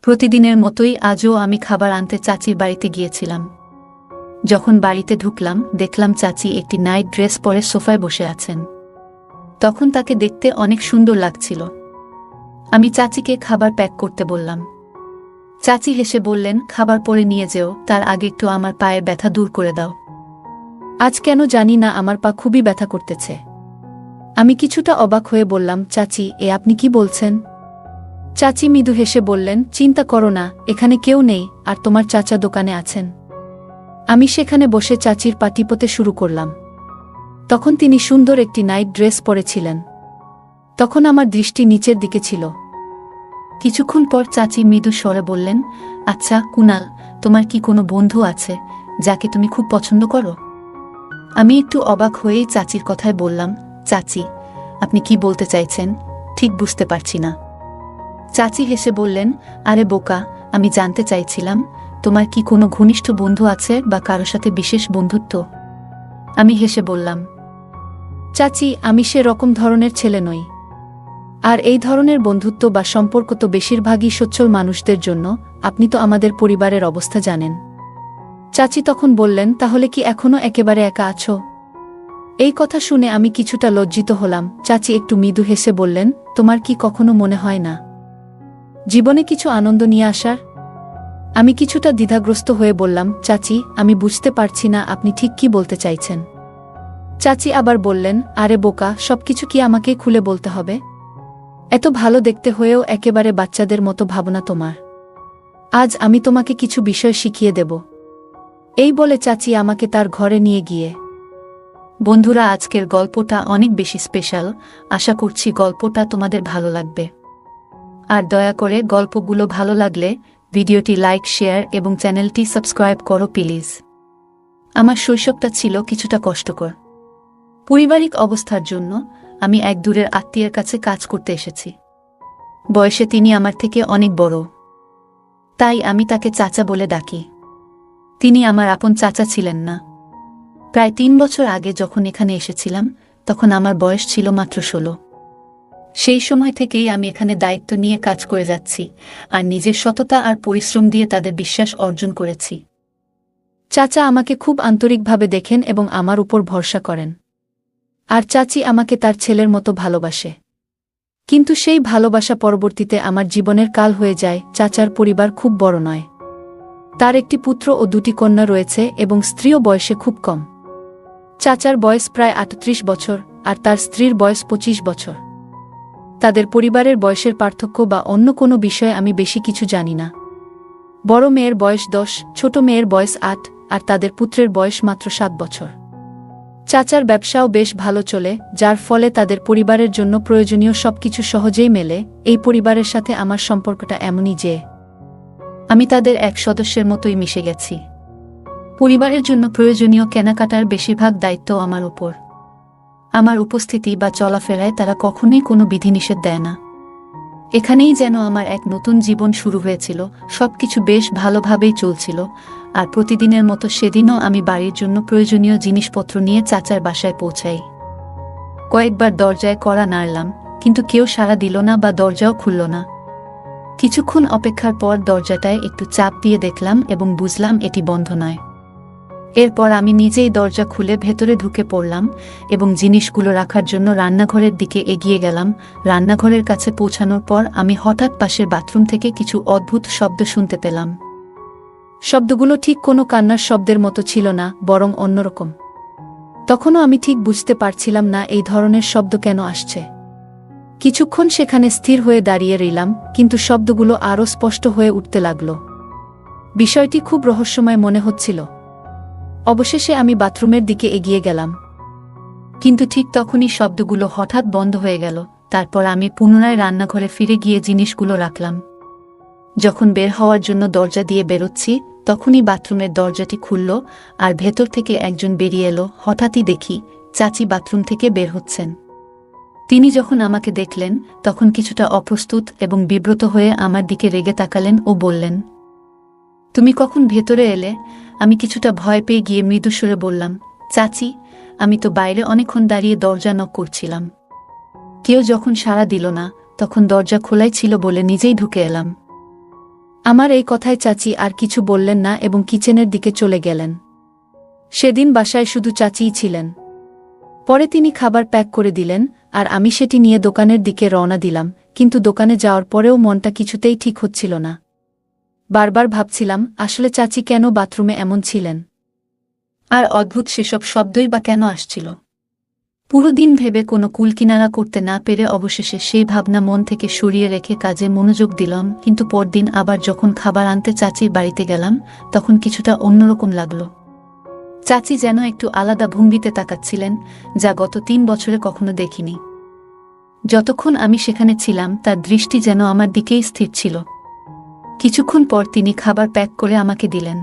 প্রতিদিনের মতোই আজও আমি খাবার আনতে চাচির বাড়িতে গিয়েছিলাম। যখন বাড়িতে ঢুকলাম দেখলাম চাচি একটি নাইট ড্রেস পরে সোফায় বসে আছেন। তখন তাকে দেখতে অনেক সুন্দর লাগছিল। আমি চাচিকে খাবার প্যাক করতে বললাম। চাচি হেসে বললেন, খাবার পরে নিয়ে যেও, তার আগে একটু আমার পায়ের ব্যথা দূর করে দাও। আজ কেন জানি না আমার পা খুবই ব্যথা করতেছে। আমি কিছুটা অবাক হয়ে বললাম, চাচি এ আপনি কি বলছেন? চাচি মৃদু হেসে বললেন, চিন্তা করো না, এখানে কেউ নেই, আর তোমার চাচা দোকানে আছেন। আমি সেখানে বসে চাচির পা টিপতে শুরু করলাম। তখন তিনি সুন্দর একটি নাইট ড্রেস পরেছিলেন। তখন আমার দৃষ্টি নিচের দিকে ছিল। কিছুক্ষণ পর চাচি মৃদু স্বরে বললেন, আচ্ছা কুনাল, তোমার কি কোনো বন্ধু আছে যাকে তুমি খুব পছন্দ করো? আমি একটু অবাক হয়েই চাচির কথায় বললাম, চাচি আপনি কি বলতে চাইছেন, ঠিক বুঝতে পারছি না। চাচি হেসে বললেন, আরে বোকা, আমি জানতে চাইছিলাম তোমার কি কোনো ঘনিষ্ঠ বন্ধু আছে বা কারো সাথে বিশেষ বন্ধুত্ব? আমি হেসে বললাম, চাচি আমি সে রকম ধরনের ছেলে নই। আর এই ধরনের বন্ধুত্ব বা সম্পর্ক তো বেশিরভাগই সচ্ছল মানুষদের জন্য, আপনি তো আমাদের পরিবারের অবস্থা জানেন। চাচি তখন বললেন, তাহলে কি এখনো একেবারে একা আছো? এই কথা শুনে আমি কিছুটা লজ্জিত হলাম। চাচি একটু মৃদু হেসে বললেন, তোমার কি কখনো মনে হয় না জীবনে কিছু আনন্দ নিয়ে আসার? আমি কিছুটা দ্বিধাগ্রস্ত হয়ে বললাম, চাচি আমি বুঝতে পারছি না আপনি ঠিক কি বলতে চাইছেন। চাচি আবার বললেন, আরে বোকা, সবকিছু কি আমাকে খুলে বলতে হবে? এত ভালো দেখতে হয়েও একেবারে বাচ্চাদের মতো ভাবনা তোমার। আজ আমি তোমাকে কিছু বিষয় শিখিয়ে দেব। এই বলে চাচি আমাকে তার ঘরে নিয়ে গিয়ে। বন্ধুরা, আজকের গল্পটা অনেক বেশি স্পেশাল। আশা করছি গল্পটা তোমাদের ভালো লাগবে। আর দয়া করে গল্পগুলো ভালো লাগলে ভিডিওটি লাইক, শেয়ার এবং চ্যানেলটি সাবস্ক্রাইব করো প্লিজ। আমার শৈশবটা ছিল কিছুটা কষ্টকর। পারিবারিক অবস্থার জন্য আমি এক দূরের আত্মীয়ের কাছে কাজ করতে এসেছি। বয়সে তিনি আমার থেকে অনেক বড়, তাই আমি তাকে চাচা বলে ডাকি। তিনি আমার আপন চাচা ছিলেন না। প্রায় ৩ বছর আগে যখন এখানে এসেছিলাম তখন আমার বয়স ছিল মাত্র ১৬। সেই সময় থেকেই আমি এখানে দায়িত্ব নিয়ে কাজ করে যাচ্ছি, আর নিজের সততা আর পরিশ্রম দিয়ে তাদের বিশ্বাস অর্জন করেছি। চাচা আমাকে খুব আন্তরিকভাবে দেখেন এবং আমার উপর ভরসা করেন। আর চাচি আমাকে তার ছেলের মতো ভালোবাসে। কিন্তু সেই ভালোবাসা পরবর্তীতে আমার জীবনের কাল হয়ে যায়। চাচার পরিবার খুব বড় নয়। তার একটি পুত্র ও ২টি কন্যা রয়েছে এবং স্ত্রীও বয়সে খুব কম। চাচার বয়স প্রায় ৩৮ বছর আর তার স্ত্রীর বয়স ২৫ বছর। তাদের পরিবারের বয়সের পার্থক্য বা অন্য কোনো বিষয়ে আমি বেশি কিছু জানি না। বড় মেয়ের বয়স ১০, ছোট মেয়ের বয়স ৮, আর তাদের পুত্রের বয়স মাত্র ৭ বছর। চাচার ব্যবসাও বেশ ভালো চলে, যার ফলে তাদের পরিবারের জন্য প্রয়োজনীয় সবকিছু সহজেই মেলে। এই পরিবারের সাথে আমার সম্পর্কটা এমনই যে আমি তাদের এক সদস্যের মতোই মিশে গেছি। পরিবারের জন্য প্রয়োজনীয় কেনাকাটার বেশিরভাগ দায়িত্ব আমার উপর। আমার উপস্থিতি বা চলাফেরায় তারা কখনোই কোনো বিধিনিষেধ দেয় না। এখানেই যেন আমার এক নতুন জীবন শুরু হয়েছিল। সবকিছু বেশ ভালোভাবেই চলছিল, আর প্রতিদিনের মতো সেদিনও আমি বাড়ির জন্য প্রয়োজনীয় জিনিসপত্র নিয়ে চাচার বাসায় পৌঁছাই। কয়েকবার দরজায় কড়া নাড়লাম, কিন্তু কেউ সাড়া দিল না বা দরজাও খুলল না। কিছুক্ষণ অপেক্ষার পর দরজাটায় একটু চাপ দিয়ে দেখলাম এবং বুঝলাম এটি বন্ধ নয়। এরপর আমি নিজেই দরজা খুলে ভেতরে ঢুকে পড়লাম এবং জিনিসগুলো রাখার জন্য রান্নাঘরের দিকে এগিয়ে গেলাম। রান্নাঘরের কাছে পৌঁছানোর পর আমি হঠাৎ পাশের বাথরুম থেকে কিছু অদ্ভুত শব্দ শুনতে পেলাম। শব্দগুলো ঠিক কোনো কান্নার শব্দের মতো ছিল না, বরং অন্যরকম। তখনও আমি ঠিক বুঝতে পারছিলাম না এই ধরনের শব্দ কেন আসছে। কিছুক্ষণ সেখানে স্থির হয়ে দাঁড়িয়ে রইলাম, কিন্তু শব্দগুলো আরও স্পষ্ট হয়ে উঠতে লাগল। বিষয়টি খুব রহস্যময় মনে হচ্ছিল। অবশেষে আমি বাথরুমের দিকে এগিয়ে গেলাম, কিন্তু ঠিক তখনই শব্দগুলো হঠাৎ বন্ধ হয়ে গেল। তারপর আমি পুনরায় রান্নাঘরে ফিরে গিয়ে জিনিসগুলো রাখলাম। যখন বের হওয়ার জন্য দরজা দিয়ে বেরোচ্ছি, তখনই বাথরুমের দরজাটি খুলল আর ভেতর থেকে একজন বেরিয়ে এলো। হঠাৎই দেখি চাচি বাথরুম থেকে বের হচ্ছেন। তিনি যখন আমাকে দেখলেন তখন কিছুটা অপ্রস্তুত এবং বিব্রত হয়ে আমার দিকে রেগে তাকালেন ও বললেন, তুমি কখন ভেতরে এলে? আমি কিছুটা ভয় পেয়ে গিয়ে মৃদু সুরে বললাম, চাচি আমি তো বাইরে অনেকক্ষণ দাঁড়িয়ে দরজা নক করছিলাম। কেউ যখন সাড়া দিল না তখন দরজা খোলাই ছিল বলে নিজেই ঢুকে এলাম। আমার এই কথায় চাচি আর কিছু বললেন না এবং কিচেনের দিকে চলে গেলেন। সেদিন বাসায় শুধু চাচিই ছিলেন। পরে তিনি খাবার প্যাক করে দিলেন আর আমি সেটি নিয়ে দোকানের দিকে রওনা দিলাম, কিন্তু দোকানে যাওয়ার পরেও মনটা কিছুতেই ঠিক হচ্ছিল না। বারবার ভাবছিলাম আসলে চাচি কেন বাথরুমে এমন ছিলেন, আর অদ্ভুত সেসব শব্দই বা কেন আসছিল। পুরো দিন ভেবে কোনো কুলকিনারা করতে না পেরে অবশেষে সেই ভাবনা মন থেকে সরিয়ে রেখে কাজে মনোযোগ দিলাম। কিন্তু পরদিন আবার যখন খাবার আনতে চাচির বাড়িতে গেলাম, তখন কিছুটা অন্যরকম লাগলো। চাচি যেন একটু আলাদা ভঙ্গিতে তাকাচ্ছিলেন, যা গত 3 বছরে কখনো দেখিনি। যতক্ষণ আমি সেখানে ছিলাম তার দৃষ্টি যেন আমার দিকেই স্থির ছিল। কিছুক্ষণ পর তিনি খাবার প্যাক করে আমাকে দিলেন।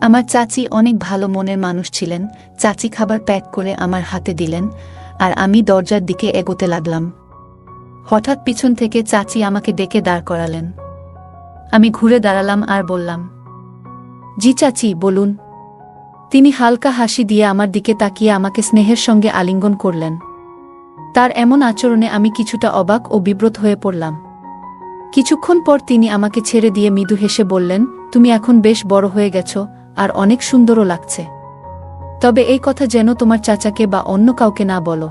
আমার চাচি অনেক ভালো মনের মানুষ ছিলেন। চাচি খাবার প্যাক করে আমার হাতে দিলেন আর আমি দরজার দিকে এগোতে লাগলাম। হঠাৎ পিছন থেকে চাচি আমাকে ডেকে দাঁড় করালেন। আমি ঘুরে দাঁড়ালাম আর বললাম, জি চাচি, বলুন। তিনি হালকা হাসি দিয়ে আমার দিকে তাকিয়ে আমাকে স্নেহের সঙ্গে আলিঙ্গন করলেন। তার এমন আচরণে আমি কিছুটা অবাক ও বিব্রত হয়ে পড়লাম। কিছুক্ষণ পর তিনি আমাকে ছেড়ে দিয়ে মৃদু হেসে বললেন, তুমি এখন বেশ বড় হয়ে গেছো আর অনেক সুন্দরও লাগছে। তবে এই কথা যেন তোমার চাচাকে বা অন্য কাউকে না বলো।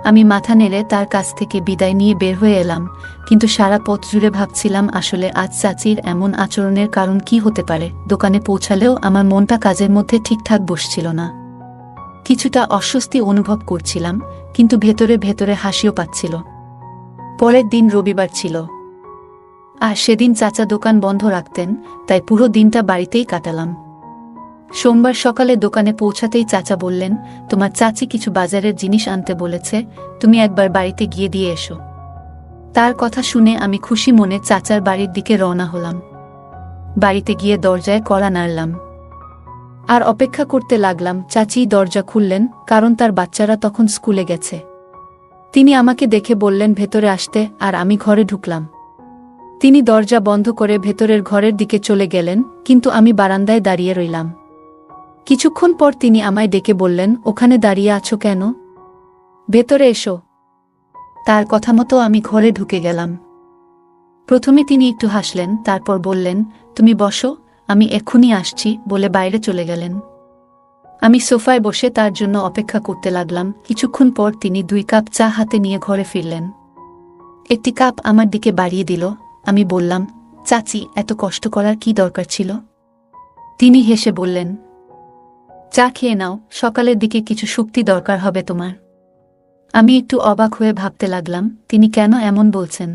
আমি মাথা নেড়ে তার কাছ থেকে বিদায় নিয়ে বের হয়ে এলাম, কিন্তু সারা পথ জুড়ে ভাবছিলাম আসলে আজ চাচির এমন আচরণের কারণ কি হতে পারে। দোকানে পৌঁছালেও আমার মনটা কাজের মধ্যে ঠিকঠাক বসছিল না। কিছুটা অস্বস্তি অনুভব করছিলাম, কিন্তু ভেতরে ভেতরে হাসিও পাচ্ছিল। পরের দিন রবিবার ছিল, আর সেদিন চাচা দোকান বন্ধ রাখতেন, তাই পুরো দিনটা বাড়িতেই কাটালাম। সোমবার সকালে দোকানে পৌঁছাতেই চাচা বললেন, তোমার চাচি কিছু বাজারের জিনিস আনতে বলেছে, তুমি একবার বাড়িতে গিয়ে দিয়ে এসো। তার কথা শুনে আমি খুশি মনে চাচার বাড়ির দিকে রওনা হলাম। বাড়িতে গিয়ে দরজায় কড়া নাড়লাম আর অপেক্ষা করতে লাগলাম। চাচি দরজা খুললেন, কারণ তার বাচ্চারা তখন স্কুলে গেছে। তিনি আমাকে দেখে বললেন ভেতরে আসতে, আর আমি ঘরে ঢুকলাম। তিনি দরজা বন্ধ করে ভেতরের ঘরের দিকে চলে গেলেন, কিন্তু আমি বারান্দায় দাঁড়িয়ে রইলাম। কিছুক্ষণ পর তিনি আমায় ডেকে বললেন, ওখানে দাঁড়িয়ে আছো কেন? ভেতরে এসো। তার কথা মতো আমি ঘরে ঢুকে গেলাম। প্রথমে তিনি একটু হাসলেন, তারপর বললেন, তুমি বসো, আমি এক্ষুনি আসছি বলে বাইরে চলে গেলেন। আমি সোফায় বসে তার জন্য অপেক্ষা করতে লাগলাম। কিছুক্ষণ পর তিনি 2 কাপ চা হাতে নিয়ে ঘরে ফিরলেন। একটি কাপ আমার দিকে বাড়িয়ে দিল। আমি বললাম, চাচি, এত কষ্ট করার কি দরকার ছিল? তিনি হেসে বললেন, চা খেয়ে নাও, সকালের দিকে কিছু শক্তি দরকার হবে তোমার। আমি একটু অবাক হয়ে ভাবতে লাগলাম, তিনি কেন এমন বলছেন।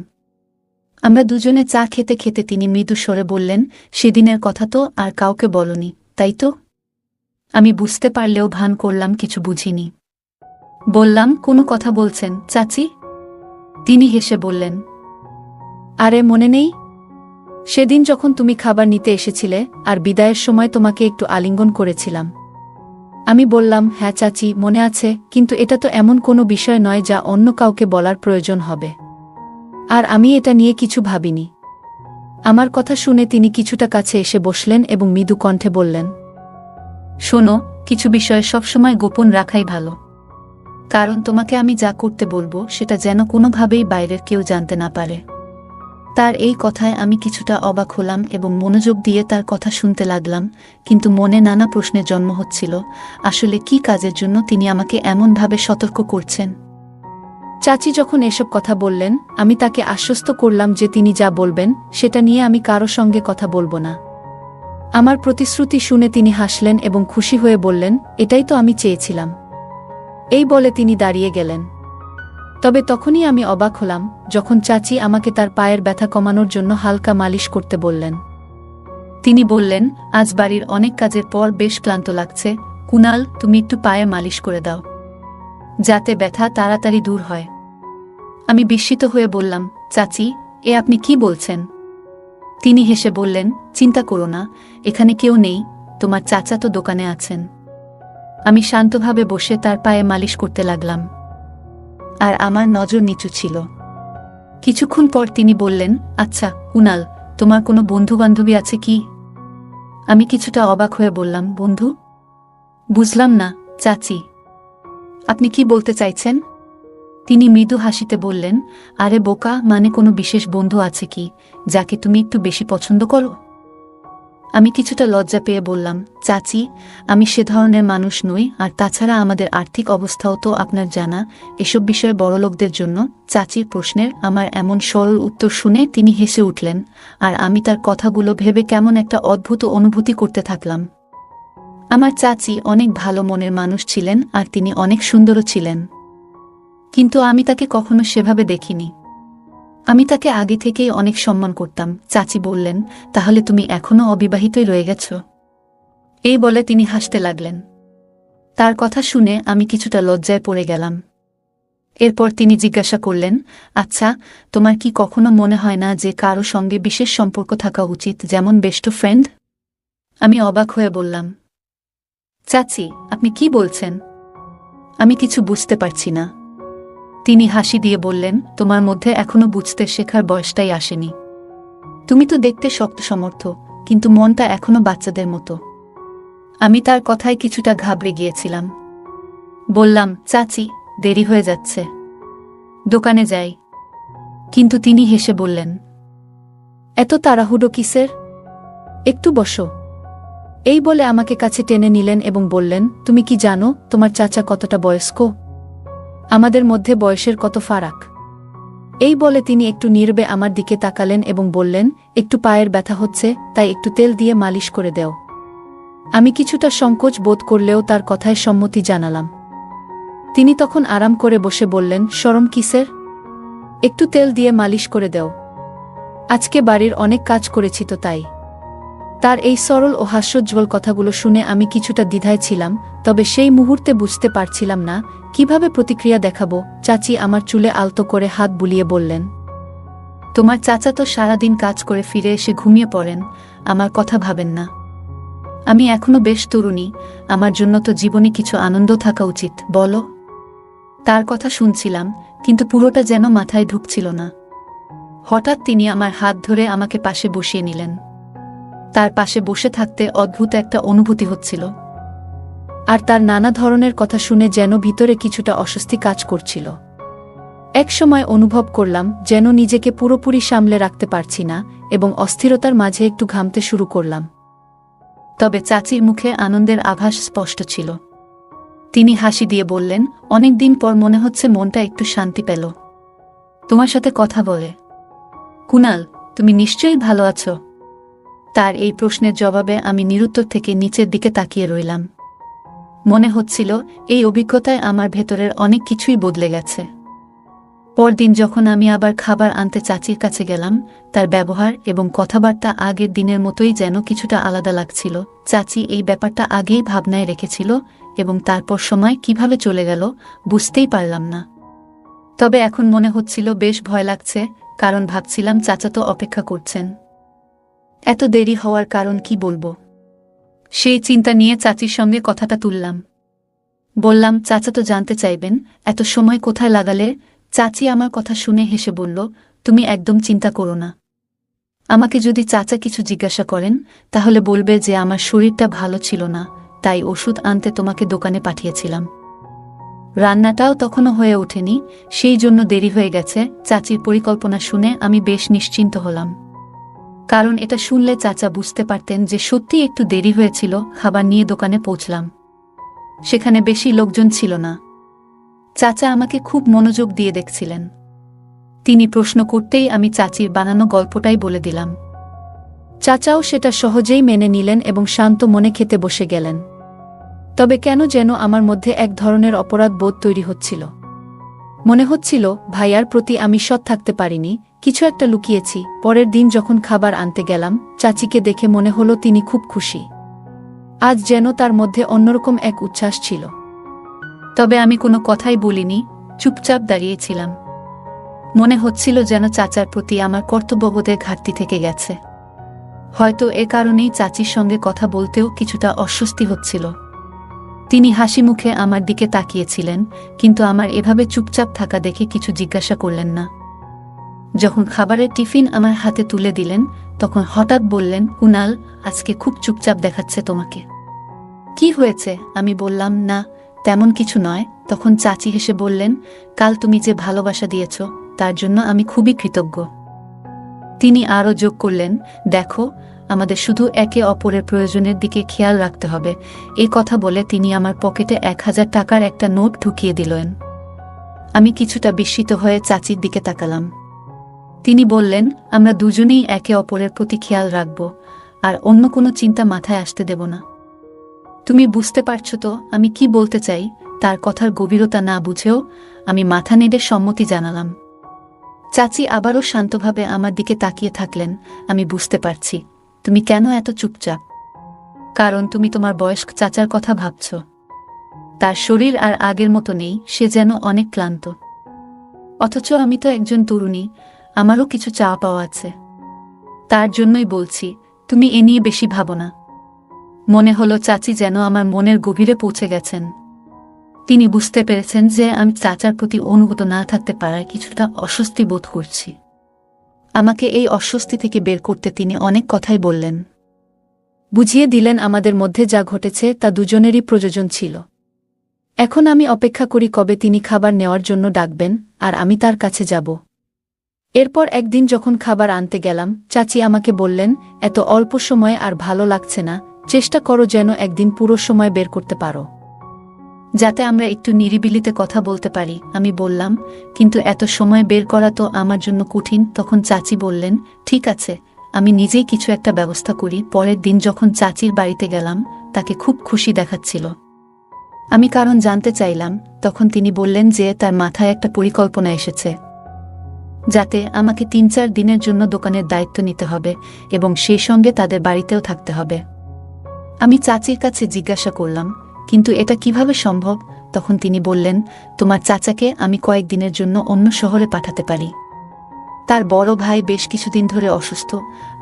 আমরা দুজনে চা খেতে খেতে তিনি মৃদু স্বরে বললেন, সেদিনের কথা তো আর কাউকে বলনি, তাই তো? আমি বুঝতে পারলেও ভান করলাম কিছু বুঝিনি। বললাম, কোনো কথা বলছেন চাচি? তিনি হেসে বললেন, আরে মনে নেই? সেদিন যখন তুমি খাবার নিতে এসেছিলে আর বিদায়ের সময় তোমাকে একটু আলিঙ্গন করেছিলাম। আমি বললাম, হ্যাঁ চাচি, মনে আছে, কিন্তু এটা তো এমন কোনো বিষয় নয় যা অন্য কাউকে বলার প্রয়োজন হবে। আর আমি এটা নিয়ে কিছু ভাবিনি। আমার কথা শুনে তিনি কিছুটা কাছে এসে বসলেন এবং মৃদু কণ্ঠে বললেন, শোনো, কিছু বিষয় সবসময় গোপন রাখাই ভালো। কারণ তোমাকে আমি যা করতে বলবো সেটা যেন কোনোভাবেই বাইরের কেউ জানতে না পারে। তার এই কথায় আমি কিছুটা অবাক হলাম এবং মনোযোগ দিয়ে তার কথা শুনতে লাগলাম, কিন্তু মনে নানা প্রশ্নের জন্ম হচ্ছিল। আসলে কি কাজের জন্য তিনি আমাকে এমনভাবে সতর্ক করছেন? চাচি যখন এসব কথা বললেন, আমি তাকে আশ্বস্ত করলাম যে তিনি যা বলবেন সেটা নিয়ে আমি কারো সঙ্গে কথা বলবো না। আমার প্রতিশ্রুতি শুনে তিনি হাসলেন এবং খুশি হয়ে বললেন, এটাই তো আমি চেয়েছিলাম। এই বলে তিনি দাঁড়িয়ে গেলেন। তবে তখনই আমি অবাক হলাম যখন চাচি আমাকে তার পায়ের ব্যথা কমানোর জন্য হালকা মালিশ করতে বললেন। তিনি বললেন, আজ বাড়ির অনেক কাজের পর বেশ ক্লান্ত লাগছে, কুনাল, তুমি একটু পায়ে মালিশ করে দাও, যাতে ব্যথা তাড়াতাড়ি দূর হয়। আমি বিস্মিত হয়ে বললাম, চাচি, এ আপনি কি বলছেন? তিনি হেসে বললেন, চিন্তা করো না, এখানে কেউ নেই, তোমার চাচা তো দোকানে আছেন। আমি শান্তভাবে বসে তার পায়ে মালিশ করতে লাগলাম, আর আমার নজর নিচু ছিল। কিছুক্ষণ পর তিনি বললেন, আচ্ছা কুনাল, তোমার কোনো বন্ধু-বান্ধবী আছে কি? আমি কিছুটা অবাক হয়ে বললাম, বন্ধু? বুঝলাম না চাচি, আপনি কি বলতে চাইছেন? তিনি মৃদু হাসিতে বললেন, আরে বোকা, মানে কোনো বিশেষ বন্ধু আছে কি যাকে তুমি একটু বেশি পছন্দ করো? আমি কিছুটা লজ্জা পেয়ে বললাম, চাচি, আমি সে ধরনের মানুষ নই, আর তাছাড়া আমাদের আর্থিক অবস্থাও তো আপনার জানা, এসব বিষয়ে বড়লোকদের জন্য। চাচির প্রশ্নের আমার এমন সরল উত্তর শুনে তিনি হেসে উঠলেন, আর আমি তার কথাগুলো ভেবে কেমন একটা অদ্ভুত অনুভূতি করতে থাকলাম। আমার চাচি অনেক ভালো মনের মানুষ ছিলেন, আর তিনি অনেক সুন্দরও ছিলেন, কিন্তু আমি তাকে কখনো সেভাবে দেখিনি। আমি তাকে আগে থেকেই অনেক সম্মান করতাম। চাচি বললেন, তাহলে তুমি এখনো অবিবাহিতই রয়ে গেছ? এই বলে তিনি হাসতে লাগলেন। তার কথা শুনে আমি কিছুটা লজ্জায় পড়ে গেলাম। এরপর তিনি জিজ্ঞাসা করলেন, আচ্ছা, তোমার কি কখনো মনে হয় না যে কারো সঙ্গে বিশেষ সম্পর্ক থাকা উচিত, যেমন বেস্ট ফ্রেন্ড? আমি অবাক হয়ে বললাম, চাচি, আপনি কি বলছেন? আমি কিছু বুঝতে পারছি না। তিনি হাসি দিয়ে বললেন, তোমার মধ্যে এখনো বুঝতে শেখার বয়সটাই আসেনি। তুমি তো দেখতে শক্ত সমর্থ, কিন্তু মনটা এখনো বাচ্চাদের মতো। আমি তার কথায় কিছুটা ঘাবড়ে গিয়েছিলাম। বললাম, চাচি, দেরি হয়ে যাচ্ছে, দোকানে যাই। কিন্তু তিনি হেসে বললেন, এত তাড়াহুড়ো কিসের? একটু বসো। এই বলে আমাকে কাছে টেনে নিলেন এবং বললেন, তুমি কি জানো তোমার চাচা কতটা বয়স্ক? আমাদের মধ্যে বয়সের কত ফারাক। এই বলে তিনি একটু নীরবে আমার দিকে তাকালেন এবং বললেন, একটু পায়ের ব্যথা হচ্ছে, তাই একটু তেল দিয়ে মালিশ করে দেও। আমি কিছুটা সংকোচ বোধ করলেও তার কথায় সম্মতি জানালাম। তিনি তখন আরাম করে বসে বললেন, শরম কিসের? একটু তেল দিয়ে মালিশ করে দেও। আজকে বাড়ির অনেক কাজ করেছি তো তাই। তার এই সরল ও হাস্যোজ্জ্বল কথাগুলো শুনে আমি কিছুটা দ্বিধায় ছিলাম, তবে সেই মুহূর্তে বুঝতে পারছিলাম না কিভাবে প্রতিক্রিয়া দেখাবো। চাচি আমার চুলে আলতো করে হাত বুলিয়ে বললেন, তোমার চাচা তো সারাদিন কাজ করে ফিরে এসে ঘুমিয়ে পড়েন, আমার কথা ভাবেন না? আমি এখনো বেশ তরুণী, আমার জন্য তো জীবনে কিছু আনন্দ থাকা উচিত, বলো? তার কথা শুনছিলাম, কিন্তু পুরোটা যেন মাথায় ঢুকছিল না। হঠাৎ তিনি আমার হাত ধরে আমাকে পাশে বসিয়ে নিলেন। তার পাশে বসে থাকতে অদ্ভুত একটা অনুভূতি হচ্ছিল, আর তার নানা ধরনের কথা শুনে যেন ভিতরে কিছুটা অস্বস্তি কাজ করছিল। এক সময় অনুভব করলাম যেন নিজেকে পুরোপুরি সামলে রাখতে পারছি না, এবং অস্থিরতার মাঝে একটু ঘামতে শুরু করলাম। তবে চাচির মুখে আনন্দের আভাস স্পষ্ট ছিল। তিনি হাসি দিয়ে বললেন, অনেকদিন পর মনে হচ্ছে মনটা একটু শান্তি পেল তোমার সাথে কথা বলে। কুনাল, তুমি নিশ্চয়ই ভালো আছো? তার এই প্রশ্নের জবাবে আমি নিরুত্তর থেকে নিচের দিকে তাকিয়ে রইলাম। মনে হচ্ছিল এই অভিজ্ঞতায় আমার ভেতরের অনেক কিছুই বদলে গেছে। পরদিন যখন আমি আবার খাবার আনতে চাচির কাছে গেলাম, তার ব্যবহার এবং কথাবার্তা আগের দিনের মতোই যেন কিছুটা আলাদা লাগছিল। চাচি এই ব্যাপারটা আগেই ভাবনায় রেখেছিল, এবং তারপর সময় কিভাবে চলে গেল বুঝতেই পারলাম না। তবে এখন মনে হচ্ছিল বেশ ভয় লাগছে, কারণ ভাবছিলাম চাচা তো অপেক্ষা করছেন। এত দেরি হওয়ার কারণ কি বলবো, সেই চিন্তা নিয়ে চাচির সঙ্গে কথাটা তুললাম। বললাম, চাচা তো জানতে চাইবেন এত সময় কোথায় লাগালে। চাচি আমার কথা শুনে হেসে বলল, তুমি একদম চিন্তা করো না। আমাকে যদি চাচা কিছু জিজ্ঞাসা করেন, তাহলে বলবে যে আমার শরীরটা ভালো ছিল না, তাই ওষুধ আনতে তোমাকে দোকানে পাঠিয়েছিলাম। রান্নাটাও তখনও হয়ে ওঠেনি, সেই জন্য দেরি হয়ে গেছে। চাচির পরিকল্পনা শুনে আমি বেশ নিশ্চিন্ত হলাম, কারণ এটা শুনলে চাচা বুঝতে পারতেন যে সত্যি একটু দেরি হয়েছিল। খাবার নিয়ে দোকানে পৌঁছলাম। সেখানে বেশি লোকজন ছিল না। চাচা আমাকে খুব মনোযোগ দিয়ে দেখছিলেন। তিনি প্রশ্ন করতেই আমি চাচির বানানো গল্পটাই বলে দিলাম। চাচাও সেটা সহজেই মেনে নিলেন এবং শান্ত মনে খেতে বসে গেলেন। তবে কেন যেন আমার মধ্যে এক ধরনের অপরাধ বোধ তৈরি হচ্ছিল। মনে হচ্ছিল ভাইয়ার প্রতি আমি সৎ থাকতে পারিনি, কিছু একটা লুকিয়েছি। পরের দিন যখন খাবার আনতে গেলাম, চাচিকে দেখে মনে হলো তিনি খুব খুশি। আজ যেন তার মধ্যে অন্যরকম এক উচ্ছ্বাস ছিল। তবে আমি কোনো কথাই বলিনি, চুপচাপ দাঁড়িয়েছিলাম। মনে হচ্ছিল যেন চাচার প্রতি আমার কর্তব্যবোধের ঘাটতি থেকে গেছে। হয়তো এ কারণেই চাচির সঙ্গে কথা বলতেও কিছুটা অস্বস্তি হচ্ছিল। তিনি হাসি মুখে আমার দিকে তাকিয়েছিলেন, কিন্তু আমার এভাবে চুপচাপ থাকা দেখে কিছু জিজ্ঞাসা করলেন না। যখন খাবারের টিফিন আমার হাতে তুলে দিলেন, তখন হঠাৎ বললেন, কুনাল, আজকে খুব চুপচাপ দেখাচ্ছে তোমাকে। কি হয়েছে? আমি বললাম, না। তেমন কিছু নয়। তখন চাচি হেসে বললেন, কাল তুমি যে ভালোবাসা দিয়েছ তার জন্য আমি খুবই কৃতজ্ঞ। তিনি আরও যোগ করলেন, দেখো, আমাদের শুধু একে অপরের প্রয়োজনের দিকে খেয়াল রাখতে হবে। এই কথা বলে তিনি আমার পকেটে 1000 টাকার একটা নোট ঢুকিয়ে দিলেন। আমি কিছুটা বিস্মিত হয়ে চাচির দিকে তাকালাম। তিনি বললেন, আমরা দুজনেই একে অপরের প্রতি খেয়াল রাখব, আর অন্য কোনো চিন্তা মাথায় আসতে দেব না। তুমি বুঝতে পারছো তো আমি কি বলতে চাই? তার কথার গভীরতা না বুঝেও আমি মাথা নেড়ে সম্মতি জানালাম। চাচি আবারও শান্তভাবে আমার দিকে তাকিয়ে থাকলেন। আমি বুঝতে পারছি তুমি কেন এত চুপচাপ। কারণ তুমি তোমার বয়স্ক চাচার কথা ভাবছ। তার শরীর আর আগের মতো নেই, সে যেন অনেক ক্লান্ত। অথচ আমি তো একজন তরুণী, আমারও কিছু চাওয়া পাওয়া আছে। তার জন্যই বলছি, তুমি এ নিয়ে বেশি ভাবো না। মনে হলো চাচি যেন আমার মনের গভীরে পৌঁছে গেছেন। তিনি বুঝতে পেরেছেন যে আমি চাচার প্রতি অনুগত না থাকতে পারায় কিছুটা অস্বস্তি বোধ করছি। আমাকে এই অস্বস্তি থেকে বের করতে তিনি অনেক কথাই বললেন। বুঝিয়ে দিলেন আমাদের মধ্যে যা ঘটেছে তা দুজনেরই প্রয়োজন ছিল। এখন আমি অপেক্ষা করি কবে তিনি খাবার নেওয়ার জন্য ডাকবেন আর আমি তার কাছে যাব। এরপর একদিন যখন খাবার আনতে গেলাম, চাচি আমাকে বললেন, এত অল্প সময়ে আর ভালো লাগছে না, চেষ্টা করো যেন একদিন পুরো সময় বের করতে পারো, যাতে আমরা একটু নিরিবিলিতে কথা বলতে পারি। আমি বললাম, কিন্তু এত সময় বের করা তো আমার জন্য কঠিন। তখন চাচি বললেন, ঠিক আছে, আমি নিজেই কিছু একটা ব্যবস্থা করি। পরের দিন যখন চাচির বাড়িতে গেলাম, তাকে খুব খুশি দেখাচ্ছিল। আমি কারণ জানতে চাইলাম, তখন তিনি বললেন যে তার মাথায় একটা পরিকল্পনা এসেছে, যাতে আমাকে 3-4 দিনের জন্য দোকানের দায়িত্ব নিতে হবে এবং সেই সঙ্গে তাদের বাড়িতেও থাকতে হবে। আমি চাচির কাছে জিজ্ঞাসা করলাম, কিন্তু এটা কিভাবে সম্ভব? তখন তিনি বললেন, তোমার চাচাকে আমি কয়েকদিনের জন্য অন্য শহরে পাঠাতে পারি। তার বড় ভাই বেশ কিছুদিন ধরে অসুস্থ,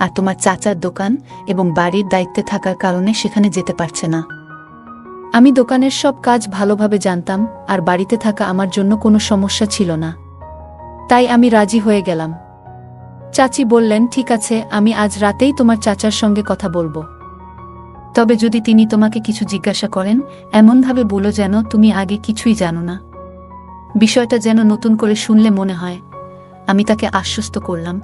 আর তোমার চাচার দোকান এবং বাড়ির দায়িত্বে থাকার কারণে সেখানে যেতে পারছে না। আমি দোকানের সব কাজ ভালোভাবে জানতাম, আর বাড়িতে থাকা আমার জন্য কোনো সমস্যা ছিল না। তাই আমি রাজি হয়ে গেলাম। চাচি বললেন, ঠিক আছে, আমি আজ রাতেই তোমার চাচার সঙ্গে কথা বলবো। তবে যদি তিনি তোমাকে কিছু জিজ্ঞাসা করেন, এমনভাবে বলো যেন তুমি আগে কিছুই জানো না। বিষয়টা যেন নতুন করে শুনলে মনে হয়। আমি তাকে আশ্বস্ত করলাম,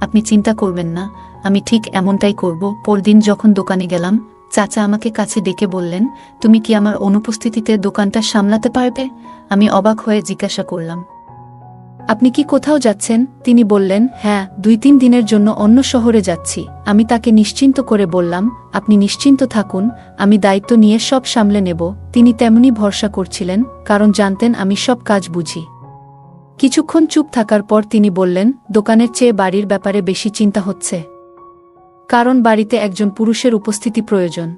আপনি চিন্তা করবেন না, আমি ঠিক এমনটাই করব। পরদিন যখন দোকানে গেলাম, চাচা আমাকে কাছে ডেকে বললেন, তুমি কি আমার অনুপস্থিতিতে দোকানটা সামলাতে পারবে? আমি অবাক হয়ে জিজ্ঞাসা করলাম, আপনি কি কোথাও যাচ্ছেন? তিনি বললেন, হ্যাঁ, 2-3 দিনের জন্য অন্য শহরে যাচ্ছি। আমি তাকে নিশ্চিন্ত করে বললাম, আপনি নিশ্চিন্ত থাকুন, আমি দায়িত্ব নিয়ে সব সামলে নেব। তিনি তেমনি ভরসা করছিলেন, কারণ জানতেন আমি সব কাজ বুঝি। কিছুক্ষণ চুপ থাকার পর তিনি বললেন, দোকানের চেয়ে বাড়ির ব্যাপারে বেশি চিন্তা হচ্ছে, কারণ বাড়িতে একজন পুরুষের উপস্থিতি প্রয়োজন।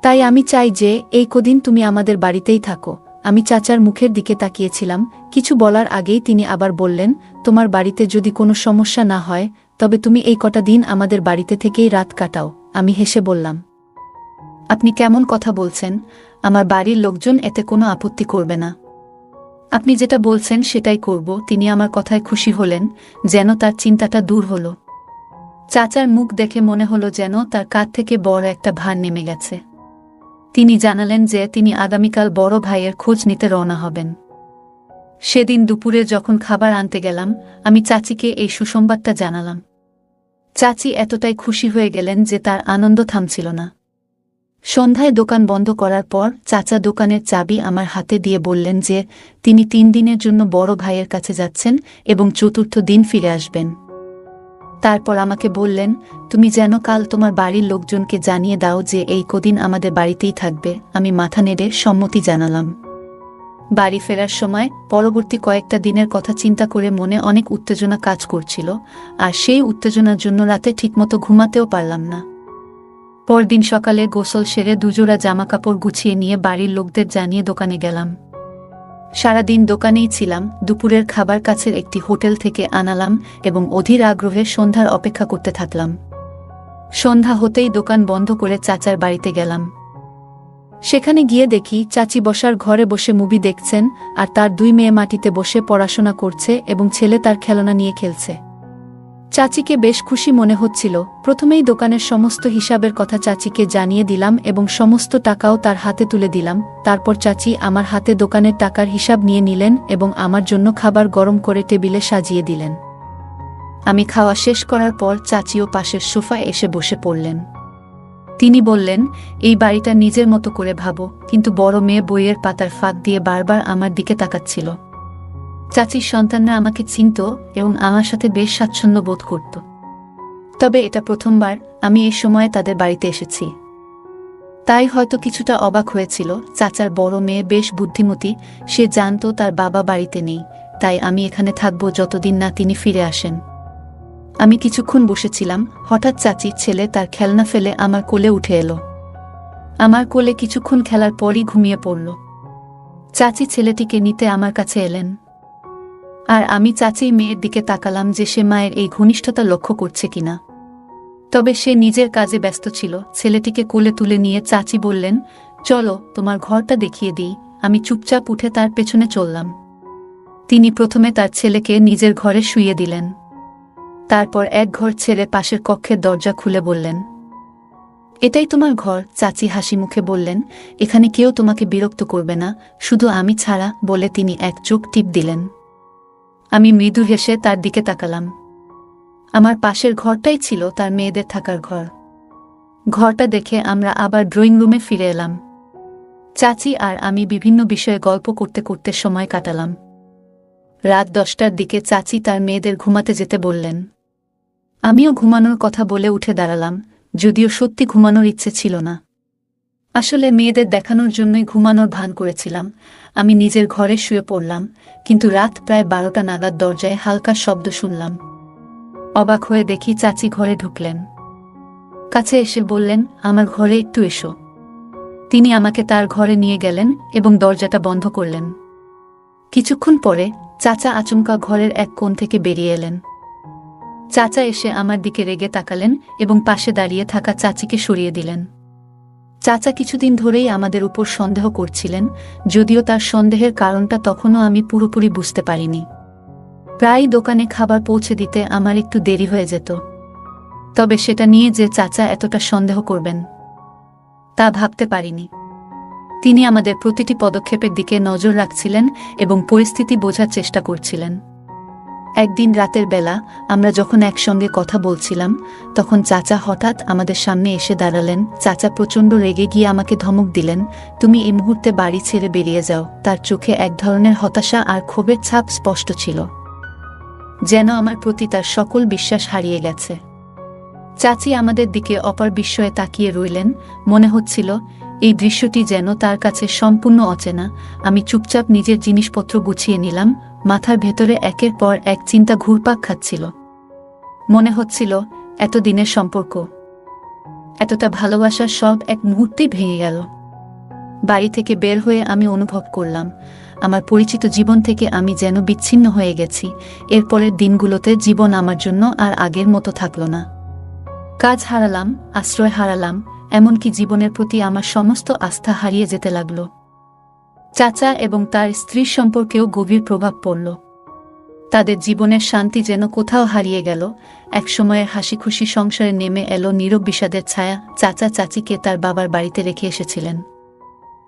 তাই আমি চাই যে এই কদিন তুমি আমাদের বাড়িতেই থাকো। আমি চাচার মুখের দিকে তাকিয়েছিলাম। কিছু বলার আগেই তিনি আবার বললেন, তোমার বাড়িতে যদি কোনো সমস্যা না হয়, তবে তুমি এই কটা দিন আমাদের বাড়িতে থেকেই রাত কাটাও। আমি হেসে বললাম, আপনি কেমন কথা বলছেন? আমার বাড়ির লোকজন এতে কোনো আপত্তি করবে না। আপনি যেটা বলছেন সেটাই করব। তিনি আমার কথায় খুশি হলেন, যেন তার চিন্তাটা দূর হলো। চাচার মুখ দেখে মনে হলো যেন তার কাঁধ থেকে বড় একটা ভার নেমে গেছে। তিনি জানালেন যে তিনি আগামীকাল বড় ভাইয়ের খোঁজ নিতে রওনা হবেন। সেদিন দুপুরে যখন খাবার আনতে গেলাম, আমি চাচিকে এই সুসংবাদটা জানালাম। চাচি এতটাই খুশি হয়ে গেলেন যে তার আনন্দ থামছিল না। সন্ধ্যায় দোকান বন্ধ করার পর চাচা দোকানের চাবি আমার হাতে দিয়ে বললেন যে তিনি 3 দিনের জন্য বড় ভাইয়ের কাছে যাচ্ছেন এবং 4র্থ দিন ফিরে আসবেন। তারপর আমাকে বললেন, তুমি যেন কাল তোমার বাড়ির লোকজনকে জানিয়ে দাও যে এই কদিন আমাদের বাড়িতেই থাকবে। আমি মাথা নেড়ে সম্মতি জানালাম। বাড়ি ফেরার সময় পরবর্তী কয়েকটা দিনের কথা চিন্তা করে মনে অনেক উত্তেজনা কাজ করছিল, আর সেই উত্তেজনার জন্য রাতে ঠিকমতো ঘুমাতেও পারলাম না। পরদিন সকালে গোসল সেরে দুজোড়া জামাকাপড় গুছিয়ে নিয়ে বাড়ির লোকদের জানিয়ে দোকানে গেলাম। সারাদিন দোকানেই ছিলাম। দুপুরের খাবার কাছের একটি হোটেল থেকে আনালাম এবং অধীর আগ্রহে সন্ধ্যার অপেক্ষা করতে থাকলাম। সন্ধ্যা হতেই দোকান বন্ধ করে চাচার বাড়িতে গেলাম। সেখানে গিয়ে দেখি চাচি বসার ঘরে বসে মুভি দেখছেন, আর তার 2 মেয়ে মাটিতে বসে পড়াশোনা করছে এবং ছেলে তার খেলনা নিয়ে খেলছে। চাচিকে বেশ খুশি মনে হচ্ছিল। প্রথমেই দোকানের সমস্ত হিসাবের কথা চাচিকে জানিয়ে দিলাম এবং সমস্ত টাকাও তার হাতে তুলে দিলাম। তারপর চাচি আমার হাতে দোকানের টাকার হিসাব নিয়ে নিলেন এবং আমার জন্য খাবার গরম করে টেবিলে সাজিয়ে দিলেন। আমি খাওয়া শেষ করার পর চাচিও পাশের সোফায় এসে বসে পড়লেন। তিনি বললেন, এই বাড়িটা নিজের মতো করে ভাবো। কিন্তু বড় মেয়ে বইয়ের পাতার ফাঁক দিয়ে বারবার আমার দিকে তাকাচ্ছিল। চাচির সন্তানরা আমাকে চিনত এবং আমার সাথে বেশ স্বাচ্ছন্দ্য বোধ করত। তবে এটা প্রথমবার আমি এই সময়ে তাদের বাড়িতে এসেছি, তাই হয়তো কিছুটা অবাক হয়েছিল। চাচার বড় মেয়ে বেশ বুদ্ধিমতী, সে জানত তার বাবা বাড়িতে নেই, তাই আমি এখানে থাকব যতদিন না তিনি ফিরে আসেন। আমি কিছুক্ষণ বসেছিলাম, হঠাৎ চাচির ছেলে তার খেলনা ফেলে আমার কোলে উঠে এলো। আমার কোলে কিছুক্ষণ খেলার পরই ঘুমিয়ে পড়ল। চাচি ছেলেটিকে নিতে আমার কাছে এলেন, আর আমি চাচির মেয়ের দিকে তাকালাম যে সে মায়ের এই ঘনিষ্ঠতা লক্ষ্য করছে কিনা। তবে সে নিজের কাজে ব্যস্ত ছিল। ছেলেটিকে কোলে তুলে নিয়ে চাচি বললেন, চলো তোমার ঘরটা দেখিয়ে দিই। আমি চুপচাপ উঠে তার পেছনে চললাম। তিনি প্রথমে তার ছেলেকে নিজের ঘরে শুইয়ে দিলেন। তারপর এক ঘর ছেড়ে পাশের কক্ষের দরজা খুলে বললেন, এটাই তোমার ঘর। চাচি হাসি মুখে বললেন, এখানে কেউ তোমাকে বিরক্ত করবে না, শুধু আমি ছাড়া, বলে তিনি এক চোখ টিপ দিলেন। আমি মৃদু হেসে তার দিকে তাকালাম। আমার পাশের ঘরটাই ছিল তার মেয়েদের থাকার ঘর। ঘরটা দেখে আমরা আবার ড্রয়িং রুমে ফিরে এলাম। চাচি আর আমি বিভিন্ন বিষয়ে গল্প করতে করতে সময় কাটালাম। রাত 10টার দিকে চাচি তার মেয়েদের ঘুমাতে যেতে বললেন। আমিও ঘুমানোর কথা বলে উঠে দাঁড়ালাম, যদিও সত্যি ঘুমানোর ইচ্ছে ছিল না। আসলে মেয়েদের দেখানোর জন্যই ঘুমানোর ভান করেছিলাম। আমি নিজের ঘরে শুয়ে পড়লাম, কিন্তু রাত প্রায় 12টা নাগাদ দরজায় হালকা শব্দ শুনলাম। অবাক হয়ে দেখি চাচি ঘরে ঢুকলেন। কাছে এসে বললেন, আমার ঘরে একটু এসো। তিনি আমাকে তার ঘরে নিয়ে গেলেন এবং দরজাটা বন্ধ করলেন। কিছুক্ষণ পরে চাচা আচমকা ঘরের এক কোণ থেকে বেরিয়ে এলেন। চাচা এসে আমার দিকে রেগে তাকালেন এবং পাশে দাঁড়িয়ে থাকা চাচিকে সরিয়ে দিলেন। চাচা কিছুদিন ধরেই আমাদের উপর সন্দেহ করছিলেন, যদিও তার সন্দেহের কারণটা তখনও আমি পুরোপুরি বুঝতে পারিনি। প্রায় দোকানে খাবার পৌঁছে দিতে আমার একটু দেরি হয়ে যেত। তবে সেটা নিয়ে যে চাচা এতটা সন্দেহ করবেন তা ভাবতে পারিনি। তিনি আমাদের প্রতিটি পদক্ষেপের দিকে নজর রাখছিলেন এবং পরিস্থিতি বোঝার চেষ্টা করছিলেন। একদিন রাতের বেলা আমরা যখন একসঙ্গে কথা বলছিলাম, তখন চাচা হঠাৎ আমাদের সামনে এসে দাঁড়ালেন। চাচা প্রচণ্ড রেগে গিয়ে আমাকে ধমক দিলেন, তুমি এই মুহূর্তে বাড়ি ছেড়ে বেরিয়ে যাও। তার চোখে এক ধরনের হতাশা আর ক্ষোভের ছাপ স্পষ্ট ছিল, যেন আমার প্রতি তার সকল বিশ্বাস হারিয়ে গেছে। চাচি আমাদের দিকে অপার বিস্ময়ে তাকিয়ে রইলেন। মনে হচ্ছিল এই দৃশ্যটি যেন তার কাছে সম্পূর্ণ অচেনা। আমি চুপচাপ নিজের জিনিসপত্র গুছিয়ে নিলাম। মাথার ভেতরে একের পর এক চিন্তা ঘুরপাক খাচ্ছিল। মনে হচ্ছিল এতদিনের সম্পর্ক, এতটা ভালোবাসা সব এক মুহূর্তেই ভেঙে গেল। বাড়ি থেকে বের হয়ে আমি অনুভব করলাম আমার পরিচিত জীবন থেকে আমি যেন বিচ্ছিন্ন হয়ে গেছি। এরপরের দিনগুলোতে জীবন আমার জন্য আর আগের মতো থাকল না। কাজ হারালাম, আশ্রয় হারালাম, এমনকি জীবনের প্রতি আমার সমস্ত আস্থা হারিয়ে যেতে লাগল। চাচা এবং তার স্ত্রীর সম্পর্কেও গভীর প্রভাব পড়ল। তাদের জীবনের শান্তি যেন কোথাও হারিয়ে গেল। একসময়ের হাসি খুশি সংসারে নেমে এলো নীরব বিষাদের ছায়া। চাচা চাচিকে তার বাবার বাড়িতে রেখে এসেছিলেন,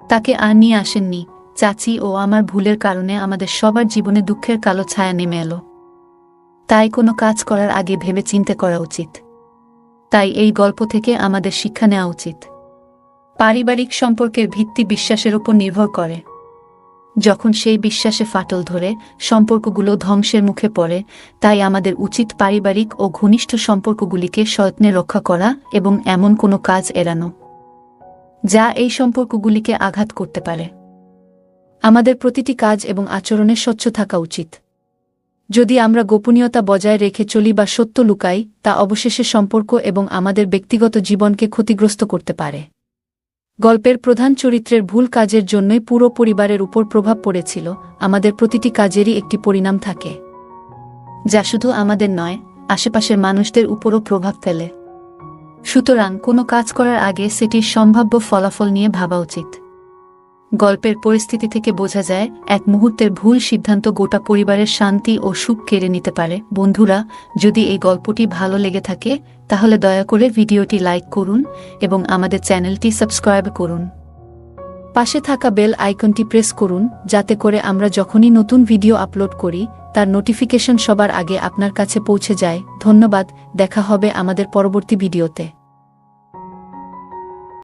তাকে আর নিয়ে আসেননি। চাচি ও আমার ভুলের কারণে আমাদের সবার জীবনে দুঃখের কালো ছায়া নেমে এলো। তাই কোনো কাজ করার আগে ভেবে চিন্তে করা উচিত। তাই এই গল্প থেকে আমাদের শিক্ষা নেওয়া উচিত। পারিবারিক সম্পর্কের ভিত্তি বিশ্বাসের উপর নির্ভর করে। যখন সেই বিশ্বাসে ফাটল ধরে, সম্পর্কগুলো ধ্বংসের মুখে পড়ে। তাই আমাদের উচিত পারিবারিক ও ঘনিষ্ঠ সম্পর্কগুলিকে সযত্নে রক্ষা করা এবং এমন কোনো কাজ এড়ানো যা এই সম্পর্কগুলিকে আঘাত করতে পারে। আমাদের প্রতিটি কাজ এবং আচরণে স্বচ্ছ থাকা উচিত। যদি আমরা গোপনীয়তা বজায় রেখে চলি বা সত্য লুকাই, তা অবশেষে সম্পর্ক এবং আমাদের ব্যক্তিগত জীবনকে ক্ষতিগ্রস্ত করতে পারে। গল্পের প্রধান চরিত্রের ভুল কাজের জন্যই পুরো পরিবারের উপর প্রভাব পড়েছিল। আমাদের প্রতিটি কাজেরই একটি পরিণাম থাকে, যা শুধু আমাদের নয়, আশেপাশের মানুষদের উপরও প্রভাব ফেলে। সুতরাং কোনো কাজ করার আগে সেটির সম্ভাব্য ফলাফল নিয়ে ভাবা উচিত। গল্পের পরিস্থিতি থেকে বোঝা যায় এক মুহূর্তের ভুল সিদ্ধান্ত গোটা পরিবারের শান্তি ও সুখ কেড়ে নিতে পারে। বন্ধুরা, যদি এই গল্পটি ভালো লেগে থাকে তাহলে দয়া করে ভিডিওটি লাইক করুন এবং আমাদের চ্যানেলটি সাবস্ক্রাইব করুন। পাশে থাকা বেল আইকনটি প্রেস করুন যাতে করে আমরা যখনই নতুন ভিডিও আপলোড করি তার নোটিফিকেশন সবার আগে আপনার কাছে পৌঁছে যায়। ধন্যবাদ, দেখা হবে আমাদের পরবর্তী ভিডিওতে।